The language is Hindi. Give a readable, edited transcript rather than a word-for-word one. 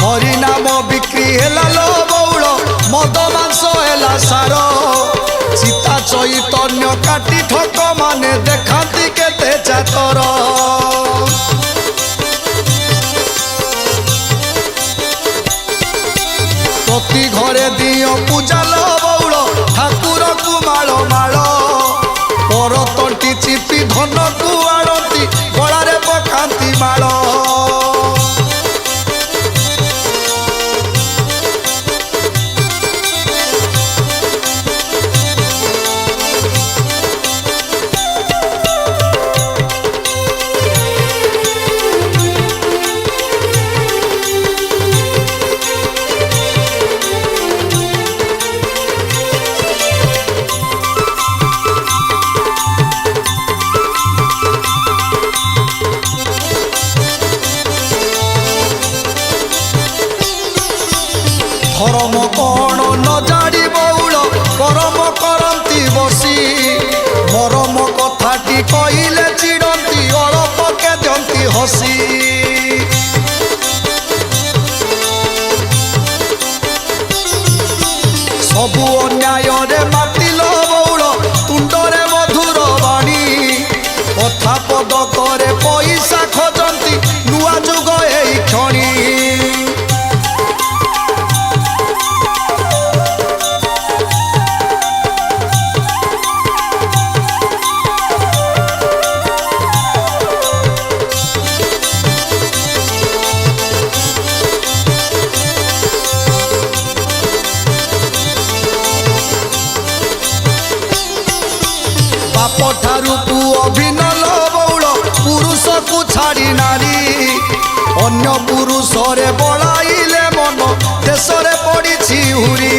हरि नाम बिक्री हेला लो बौल मद मांस हेला सार सीता चैतन्य काटी ठक माने देखाती केते चातर प्रति घरे दियो पूजा लो बौल ठाकुर को माल माल पर तंटी चिपी धन को आड़ती गलारे पकाती माल धर्म कौन न जाड़ी बौल करम करती बसी मरम कथाटी कहले चिड़ती अड़प के दियंती हसी सबु अन्याय रे मातिल बौल तुंडरे मधुर बाणी कथा पद करे पैसा खोजती नुआ जुग एई क्षणी ठारू पुओ भिनल बौल पुरुष को छाड़ी नारी अन्य पुरुष रे बड़ाइले मन देश रे पड़ी हुरी